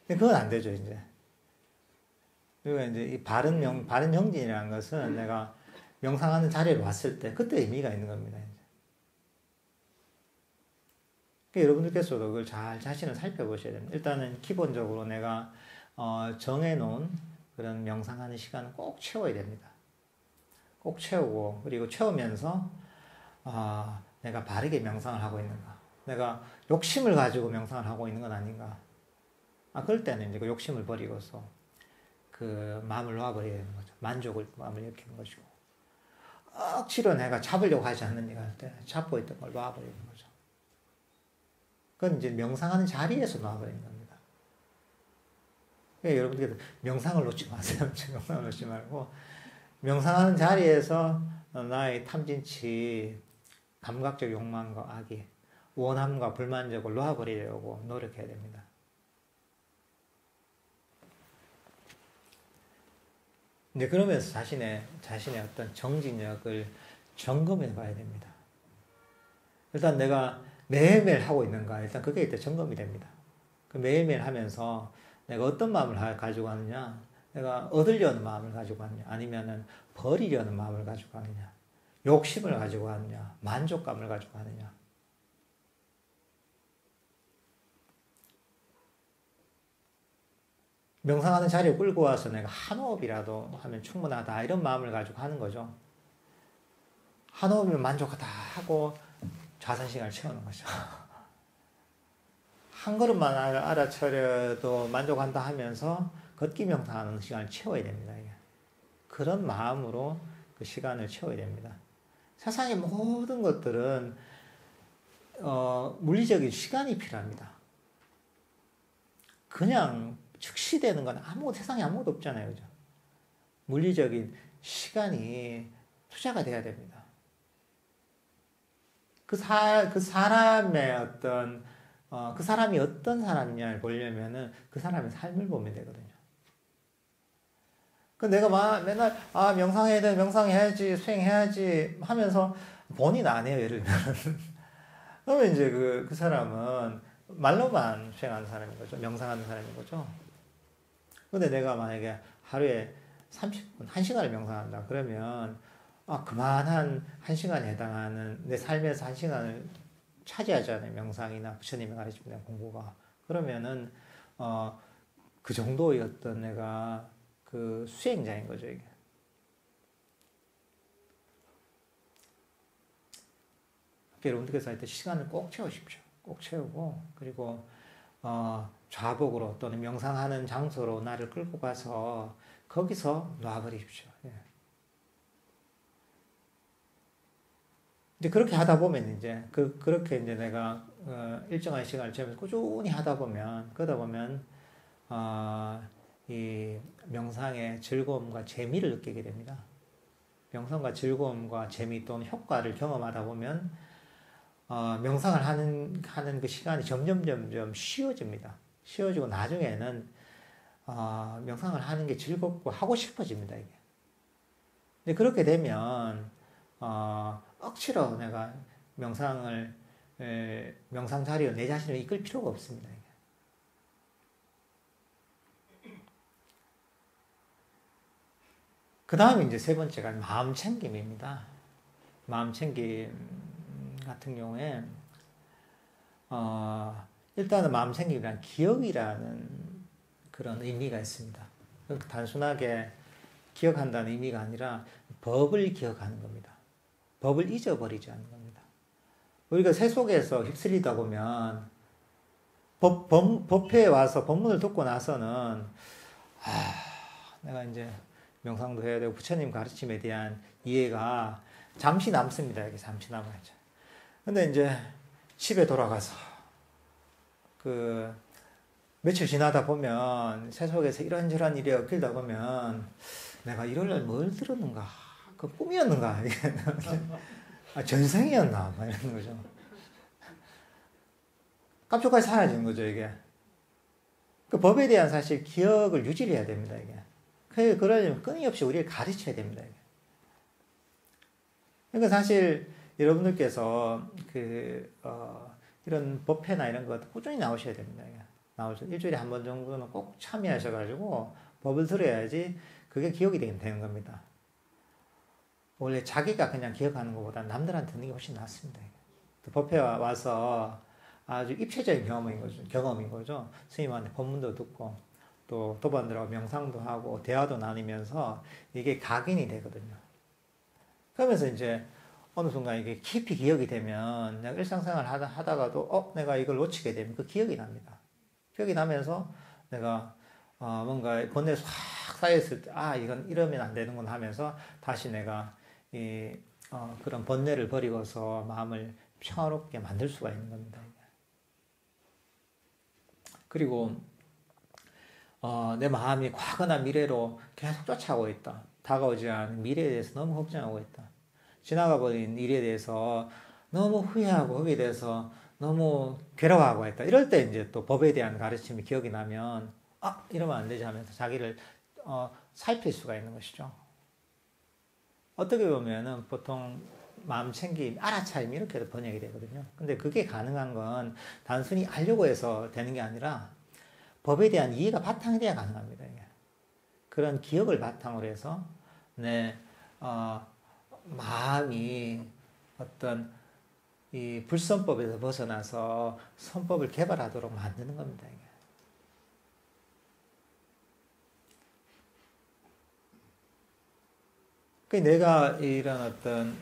그건 안 되죠, 이제. 그리고 이제 이 바른 정진이라는 것은 내가 명상하는 자리에 왔을 때 그때 의미가 있는 겁니다. 이제. 그러니까 여러분들께서도 그걸 잘 자신을 살펴보셔야 됩니다. 일단은 기본적으로 내가 정해놓은 그런 명상하는 시간은 꼭 채워야 됩니다. 꼭 채우고 그리고 채우면서 내가 바르게 명상을 하고 있는가? 내가 욕심을 가지고 명상을 하고 있는 건 아닌가? 그럴 때는 이제 그 욕심을 버리고서 그 마음을 놓아버려야 되는 거죠. 마음을 일으키는 것이고. 억지로 내가 잡으려고 하지 않는 할 때 잡고 있던 걸 놓아버리는 거죠. 그건 이제 명상하는 자리에서 놓아버리는 겁니다. 그러니까 여러분들 명상을 놓지 마세요. 명상을 놓지 말고 명상하는 자리에서 나의 탐진치, 감각적 욕망과 악의, 원함과 불만족을 놓아버리려고 노력해야 됩니다. 이제 그러면서 자신의 어떤 정진력을 점검해 봐야 됩니다. 일단 내가 매일매일 하고 있는가, 일단 그게 일단 점검이 됩니다. 그 매일매일 하면서 내가 어떤 마음을 가지고 하느냐, 내가 얻으려는 마음을 가지고 하느냐, 아니면은 버리려는 마음을 가지고 하느냐, 욕심을 가지고 하느냐, 만족감을 가지고 하느냐. 명상하는 자리에 끌고 와서 내가 한 호흡이라도 하면 충분하다 이런 마음을 가지고 하는 거죠. 한 호흡이면 만족하다 하고 좌선시간을 채우는 거죠. 한 걸음만 알아차려도 만족한다 하면서 걷기 명상하는 시간을 채워야 됩니다. 그런 마음으로 그 시간을 채워야 됩니다. 세상의 모든 것들은 물리적인 시간이 필요합니다. 그냥 즉시 되는 건 세상에 아무것도 없잖아요. 그죠? 물리적인 시간이 투자가 돼야 됩니다. 그 사람의 어떤, 그 사람이 어떤 사람이냐를 보려면은 그 사람의 삶을 보면 되거든요. 그 내가 맨날, 명상해야 돼, 명상해야지, 수행해야지 하면서 본인 안 해요, 예를 들면. 그러면 이제 그 사람은 말로만 수행하는 사람인 거죠. 명상하는 사람인 거죠. 근데 내가 만약에 하루에 30분, 1시간을 명상한다. 그러면, 그만한 1시간에 해당하는 내 삶에서 1시간을 차지하잖아요. 명상이나 부처님이 가르치는 공부가. 그러면은, 그 정도의 어떤 내가 그 수행자인 거죠, 이게. 여러분들께서 할 때 시간을 꼭 채우십시오. 꼭 채우고, 그리고, 좌복으로 또는 명상하는 장소로 나를 끌고 가서 거기서 놔버리십시오. 예. 이제 그렇게 하다 보면 그렇게 이제 내가 일정한 시간을 채우면서 꾸준히 그러다 보면 이 명상의 즐거움과 재미를 느끼게 됩니다. 명상과 즐거움과 재미 또는 효과를 경험하다 보면 명상을 하는 그 시간이 점점 쉬워집니다. 쉬워지고 나중에는 명상을 하는 게 즐겁고 하고 싶어집니다. 이게. 근데 그렇게 되면 억지로 내가 명상 자리에 내 자신을 이끌 필요가 없습니다. 그 다음에 이제 세 번째가 마음 챙김입니다. 마음 챙김 같은 경우에 일단은 마음 챙김이란 기억이라는 그런 의미가 있습니다. 단순하게 기억한다는 의미가 아니라 법을 기억하는 겁니다. 법을 잊어버리지 않는 겁니다. 우리가 세속에서 휩쓸리다 보면 법회에 와서 법문을 듣고 나서는 내가 이제 명상도 해야 되고 부처님 가르침에 대한 이해가 잠시 남습니다. 이게 잠시 남아야죠. 근데 이제 집에 돌아가서 며칠 지나다 보면 세속에서 이런저런 일이 엮이다 보면 내가 일요일날 뭘 들었는가? 그 꿈이었는가? 전생이었나? 막 이런 거죠. 깜짝까지 사라지는 거죠, 이게. 그 법에 대한 사실 기억을 유지를 해야 됩니다, 이게. 그러려면 끊임없이 우리를 가르쳐야 됩니다, 이게. 그러니까 사실 여러분들께서 이런 법회나 이런 것 꾸준히 나오셔야 됩니다, 이게. 일주일에 한 번 정도는 꼭 참여하셔가지고 법을 들어야지 그게 기억이 되는 겁니다. 원래 자기가 그냥 기억하는 것보다 남들한테 듣는 게 훨씬 낫습니다. 또 법회에 와서 아주 입체적인 경험인 거죠. 스님한테 법문도 듣고 또 도반들하고 명상도 하고 대화도 나누면서 이게 각인이 되거든요. 그러면서 이제 어느 순간 이게 깊이 기억이 되면 내가 일상생활 하다가도 내가 이걸 놓치게 되면 그 기억이 납니다. 기억이 나면서 내가 뭔가 번뇌에 확 쌓였을 때 이건 이러면 안 되는구나 하면서 다시 내가 그런 번뇌를 버리고서 마음을 평화롭게 만들 수가 있는 겁니다. 그리고 내 마음이 과거나 미래로 계속 쫓아오고 있다. 다가오지 않은 미래에 대해서 너무 걱정하고 있다. 지나가 버린 일에 대해서 너무 후회하고 거기에 대해서 너무 괴로워하고 있다. 이럴 때 이제 또 법에 대한 가르침이 기억이 나면 이러면 안 되지 하면서 자기를 살필 수가 있는 것이죠. 어떻게 보면은 보통 마음 챙김, 알아차림 이렇게도 번역이 되거든요. 근데 그게 가능한 건 단순히 알려고 해서 되는 게 아니라 법에 대한 이해가 바탕이 돼야 가능합니다. 이게. 그런 기억을 바탕으로 해서 내 마음이 어떤 이 불선법에서 벗어나서 선법을 개발하도록 만드는 겁니다. 이게. 내가 이런 어떤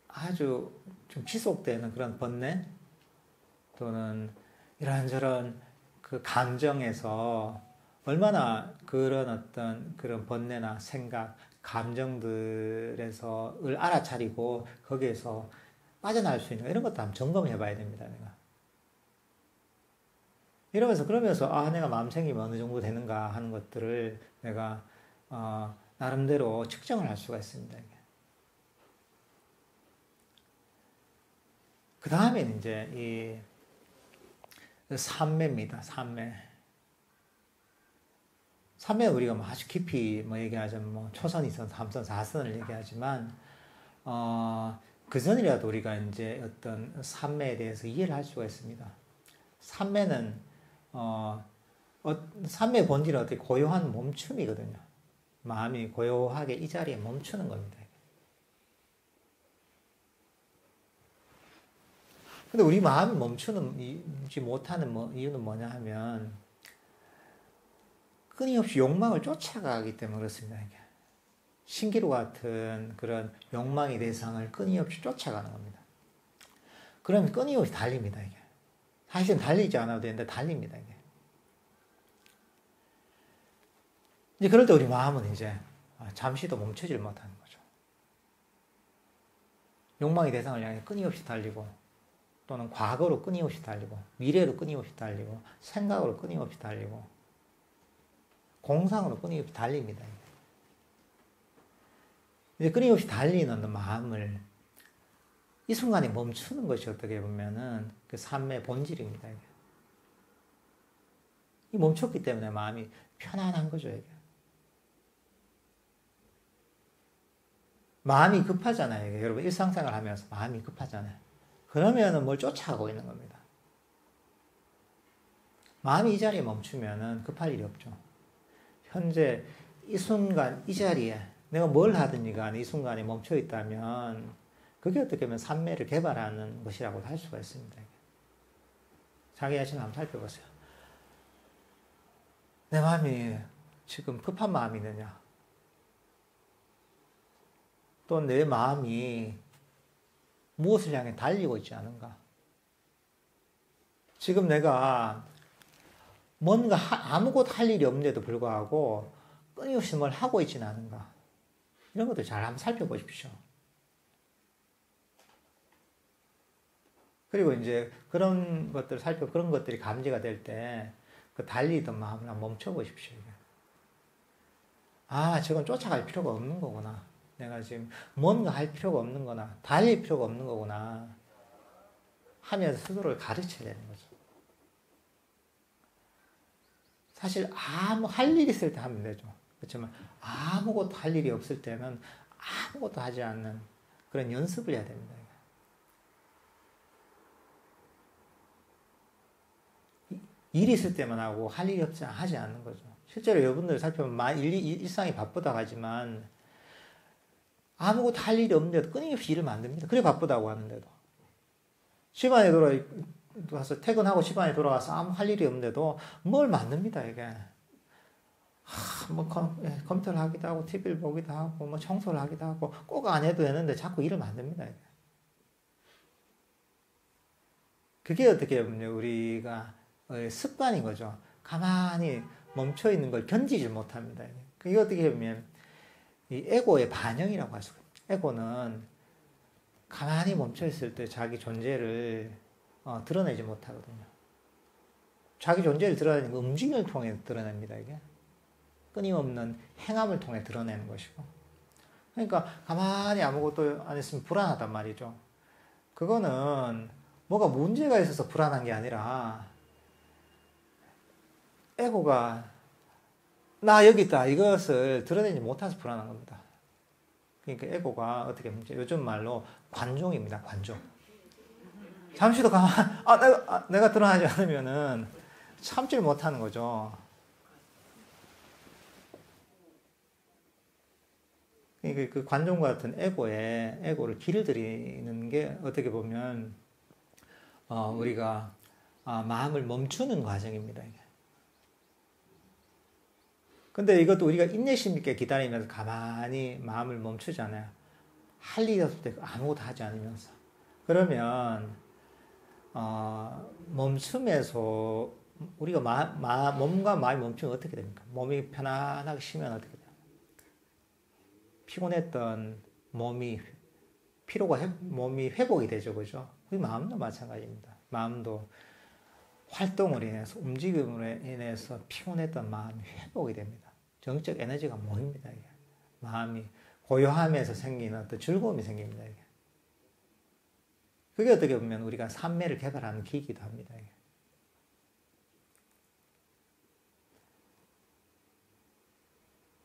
아주 좀 지속되는 그런 번뇌 또는 이런저런 그 감정에서 얼마나 그런 어떤 그런 번뇌나 생각, 감정들에서를 알아차리고 거기에서 빠져나갈 수 있는 이런 것도 한번 점검해 봐야 됩니다. 내가. 그러면서 내가 마음 챙김이 어느 정도 되는가 하는 것들을 내가 나름대로 측정을 할 수가 있습니다. 그 다음에는 이제 이 삼매입니다. 삼매는 우리가 아주 깊이 얘기하자면 초선, 2선, 3선, 4선을 얘기하지만 그 전이라도 우리가 이제 어떤 삼매에 대해서 이해를 할 수가 있습니다. 삼매는 삼매의 본질은 어떻게 고요한 멈춤이거든요. 마음이 고요하게 이 자리에 멈추는 겁니다. 근데 우리 마음이 멈추지 못하는 이유는 뭐냐 하면 끊임없이 욕망을 쫓아가기 때문에 그렇습니다. 이게. 신기루 같은 그런 욕망의 대상을 끊임없이 쫓아가는 겁니다. 그러면 끊임없이 달립니다. 이게. 사실은 달리지 않아도 되는데 달립니다. 이게. 이제 그럴 때 우리 마음은 이제 잠시도 멈추질 못하는 거죠. 욕망의 대상을 향해 끊임없이 달리고 또는 과거로 끊임없이 달리고 미래로 끊임없이 달리고 생각으로 끊임없이 달리고 공상으로 끊임없이 달립니다. 이제 끊임없이 달리는 마음을 이 순간에 멈추는 것이 어떻게 보면은 그 삶의 본질입니다. 이게. 이 멈췄기 때문에 마음이 편안한 거죠. 이게. 마음이 급하잖아요. 이게. 여러분 일상생활 하면서 마음이 급하잖아요. 그러면은 뭘 쫓아가고 있는 겁니다. 마음이 이 자리에 멈추면은 급할 일이 없죠. 현재 이 순간 이 자리에 내가 뭘 하든지 간에 이 순간에 멈춰 있다면 그게 어떻게 보면 삼매를 개발하는 것이라고 할 수가 있습니다. 자기 자신을 한번 살펴보세요. 내 마음이 지금 급한 마음이 있느냐? 또 내 마음이 무엇을 향해 달리고 있지 않은가? 지금 내가 뭔가 아무것도 할 일이 없는데도 불구하고 끊임없이 뭘 하고 있지는 않은가? 이런 것들 잘 한번 살펴보십시오. 그리고 이제 그런 것들이 감지가 될 때 그 달리던 마음을 한번 멈춰보십시오. 아, 저건 쫓아갈 필요가 없는 거구나. 내가 지금 뭔가 할 필요가 없는 거나 달릴 필요가 없는 거구나 하면서 스스로를 가르쳐야 되는 거죠. 사실 아무 할 일이 있을 때 하면 되죠. 그렇지만 아무것도 할 일이 없을 때는 아무것도 하지 않는 그런 연습을 해야 됩니다. 일이 있을 때만 하고 할 일이 없지 하지 않는 거죠. 실제로 여러분들 살펴보면 일상이 바쁘다고 하지만 아무것도 할 일이 없는데도 끊임없이 일을 만듭니다. 그래 바쁘다고 하는데도. 집안에 돌아와서 퇴근하고 집안에 돌아와서 아무 할 일이 없는데도 뭘 만듭니다, 이게. 뭐 컴퓨터를 하기도 하고 TV를 보기도 하고 뭐 청소를 하기도 하고 꼭 안 해도 되는데 자꾸 일을 만듭니다, 이게. 그게 어떻게 보면 우리가 습관인 거죠. 가만히 멈춰 있는 걸 견디지 못합니다. 그게 어떻게 보면 이 에고의 반영이라고 할 수가 있어요. 에고는 가만히 멈춰 있을 때 자기 존재를 드러내지 못하거든요. 자기 존재를 드러내는 건 움직임을 통해 드러냅니다. 이게 끊임없는 행함을 통해 드러내는 것이고, 그러니까 가만히 아무것도 안 했으면 불안하단 말이죠. 그거는 뭐가 문제가 있어서 불안한 게 아니라 에고가 나 여기 있다 이것을 드러내지 못해서 불안한 겁니다. 그러니까 에고가 어떻게 보면 요즘 말로 관종입니다. 관종. 잠시도 내가 드러나지 않으면은 참지를 못하는 거죠. 그러니까 그 관종과 같은 에고를 길을 들이는 게 어떻게 보면 우리가 마음을 멈추는 과정입니다. 이게. 근데 이것도 우리가 인내심 있게 기다리면서 가만히 마음을 멈추잖아요. 할 일이 없을 때 아무것도 하지 않으면서. 그러면 멈춤에서 우리가 몸과 마음이 멈추면 어떻게 됩니까? 몸이 편안하게 쉬면 어떻게 돼요? 피곤했던 몸이 회복이 되죠, 그죠? 우리 마음도 마찬가지입니다. 마음도 활동으로 인해서, 움직임으로 인해서 피곤했던 마음이 회복이 됩니다. 정적 에너지가 모입니다, 이게. 마음이 고요함에서 생기는 어떤 즐거움이 생깁니다, 이게. 그게 어떻게 보면 우리가 삼매를 개발하는 기기도 합니다, 이게.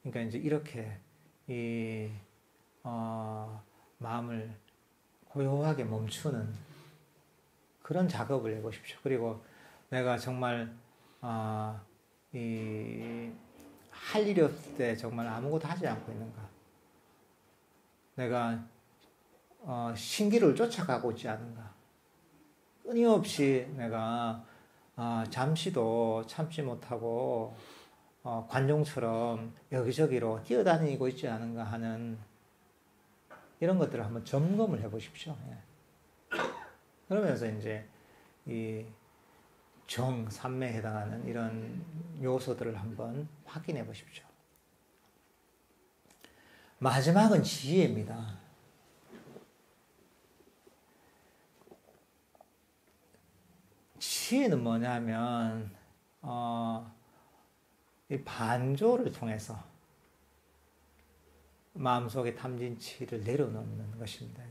그러니까 이제 이렇게 마음을 고요하게 멈추는 그런 작업을 해보십시오. 그리고 내가 정말 할 일이 없을 때 정말 아무것도 하지 않고 있는가? 내가 신기를 쫓아가고 있지 않은가? 끊임없이 내가 잠시도 참지 못하고 관종처럼 여기저기로 뛰어다니고 있지 않은가 하는 이런 것들을 한번 점검을 해보십시오. 예. 그러면서 이제 이 삼매에 해당하는 이런 요소들을 한번 확인해 보십시오. 마지막은 지혜입니다. 지혜는 뭐냐면 이 반조를 통해서 마음속의 탐진치를 내려놓는 것입니다.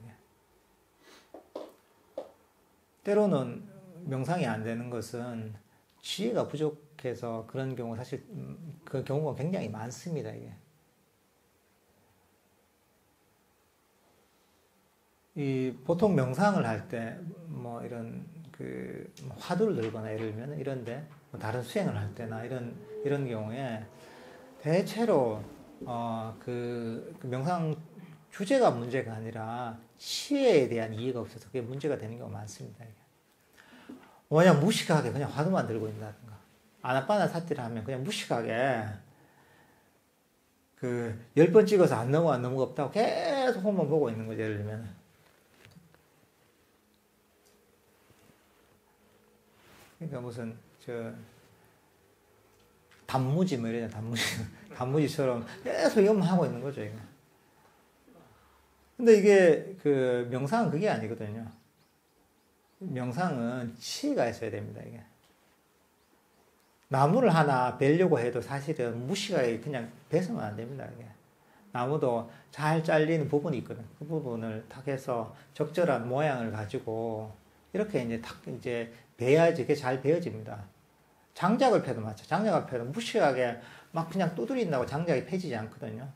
때로는 명상이 안 되는 것은 지혜가 부족해서 그런 경우 사실 그 경우가 굉장히 많습니다. 이게. 보통 명상을 할 때 뭐 이런 화두를 들거나 예를 들면 이런데 뭐 다른 수행을 할 때나 이런 경우에 대체로 그 명상 주제가 문제가 아니라 치에 대한 이해가 없어서 그게 문제가 되는 경우가 많습니다. 그냥 무식하게 그냥 화두만 들고 있다든가 아나빠나사티를 하면 그냥 무식하게 그 10번 찍어서 안 넘어가 없다고 계속 홈만 보고 있는 거죠. 예를 들면 그러니까 무슨 단무지 뭐 이러냐 단무지처럼 계속 이것만 하고 있는 거죠. 이거. 근데 이게 그 명상은 그게 아니거든요. 명상은 치가 있어야 됩니다. 이게 나무를 하나 베려고 해도 사실은 무시하게 그냥 베서면 안 됩니다. 이게 나무도 잘 잘리는 부분이 있거든. 그 부분을 탁 해서 적절한 모양을 가지고 이렇게 이제 탁 이제 베야지 그게 잘 베어집니다. 장작을 패도 마찬가지. 장작을 패도 무시하게 막 그냥 두드린다고 장작이 펴지지 않거든요.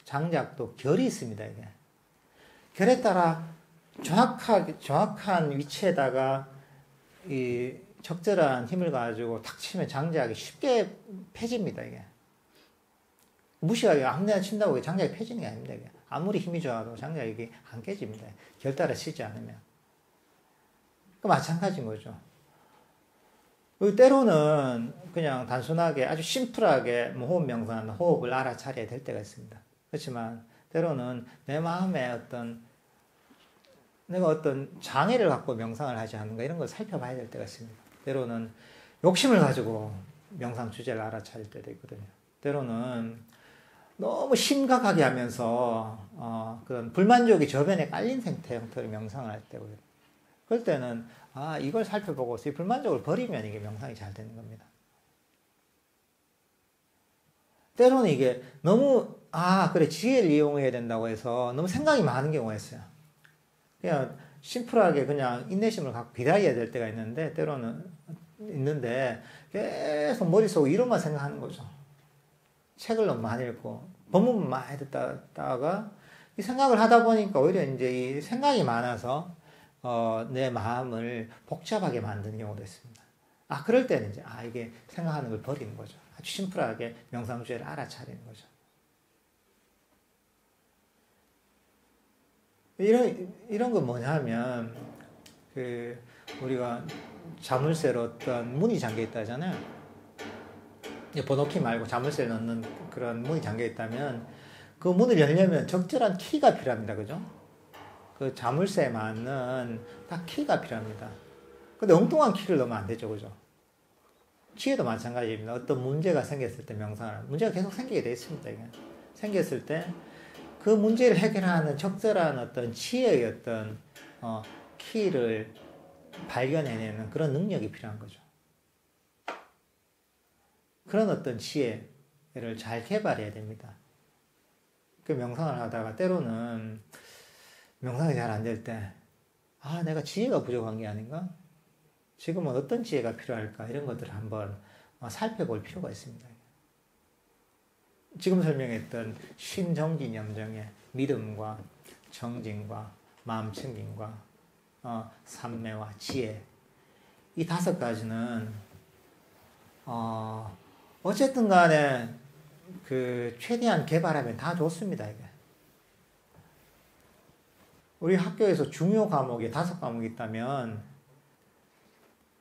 장작도 결이 있습니다. 이게 결에 따라 정확한 위치에다가 이 적절한 힘을 가지고 탁 치면 장작이 쉽게 펴집니다. 이게 무시하게 아무데나 친다고 장작이 펴지는 게 아닙니다. 이게 아무리 힘이 좋아도 장작이 안 깨집니다. 결 따라 치지 않으면. 그 마찬가지인 거죠. 때로는 그냥 단순하게 아주 심플하게 호흡 명상, 호흡을 알아차려야 될 때가 있습니다. 그렇지만 때로는 내 마음에 내가 어떤 장애를 갖고 명상을 하지 않는가 이런 걸 살펴봐야 될 때가 있습니다. 때로는 욕심을 가지고 명상 주제를 알아차릴 때도 있거든요. 때로는 너무 심각하게 하면서 그런 불만족이 저변에 깔린 형태로 명상을 할 때고요. 그럴 때는 이걸 살펴보고 이 불만족을 버리면 이게 명상이 잘 되는 겁니다. 때로는 이게 너무 그래 지혜를 이용해야 된다고 해서 너무 생각이 많은 경우가 있어요. 그냥 심플하게 그냥 인내심을 갖고 기다려야 될 때가 있는데 때로는 있는데 계속 머릿속에 이런만 생각하는 거죠. 책을 너무 많이 읽고 법문만 많이 듣다가 이 생각을 하다 보니까 오히려 이제 이 생각이 많아서 내 마음을 복잡하게 만드는 경우도 있습니다. 그럴 때는 이제 이게 생각하는 걸 버리는 거죠. 아주 심플하게 명상 주제를 알아차리는 거죠. 이런 건 뭐냐면 우리가 자물쇠로 어떤 문이 잠겨 있다 하잖아요. 번호키 말고 자물쇠 넣는 그런 문이 잠겨 있다면 그 문을 열려면 적절한 키가 필요합니다. 그죠? 그 자물쇠에 맞는 딱 키가 필요합니다. 근데 엉뚱한 키를 넣으면 안 되죠. 그죠? 치에도 마찬가지입니다. 어떤 문제가 생겼을 때 문제가 계속 생기게 돼 있습니다. 이게. 생겼을 때 그 문제를 해결하는 적절한 어떤 치의 어떤 키를 발견해내는 그런 능력이 필요한 거죠. 그런 어떤 지혜를 잘 개발해야 됩니다. 그 명상을 하다가 때로는 명상이 잘 안 될 때, 내가 지혜가 부족한 게 아닌가? 지금은 어떤 지혜가 필요할까? 이런 것들을 한번 살펴볼 필요가 있습니다. 지금 설명했던 신정진영정의 믿음과 정진과 마음챙김과 삼매와 지혜 이 5가지는 어쨌든 간에 최대한 개발하면 다 좋습니다. 이게. 우리 학교에서 중요 과목이 5과목이 있다면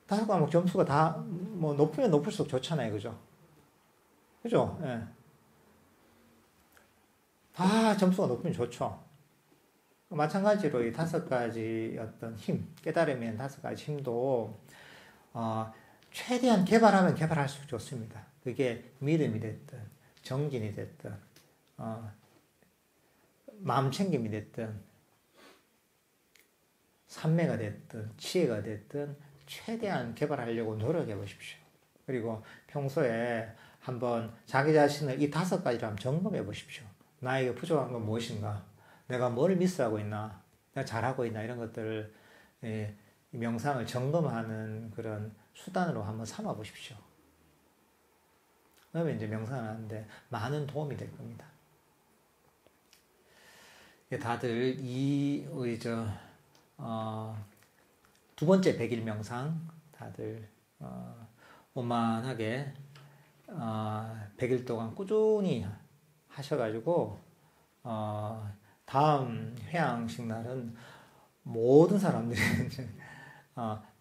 5과목 점수가 다 뭐 높으면 높을수록 좋잖아요. 그죠? 그죠? 예. 다 점수가 높으면 좋죠. 마찬가지로 이 5가지 어떤 힘, 깨달음의 5가지 힘도 최대한 개발하면 개발할수록 좋습니다. 그게 믿음이 됐든 정진이 됐든 마음챙김이 됐든 삼매가 됐든 지혜가 됐든 최대한 개발하려고 노력해 보십시오. 그리고 평소에 한번 자기 자신을 이 5가지로 한번 점검해 보십시오. 나에게 부족한 건 무엇인가? 내가 뭘 미스하고 있나? 내가 잘하고 있나? 이런 것들을 명상을 점검하는 그런 수단으로 한번 삼아 보십시오. 그러면 이제 명상을 하는데 많은 도움이 될 겁니다. 다들 두 번째 100일 명상 다들 오만하게 100일 동안 꾸준히 하셔가지고 다음 회양식 날은 모든 사람들이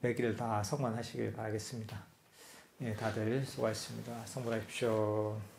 100일 다 성만하시길 바라겠습니다. 예, 다들 수고하셨습니다. 성불하십시오.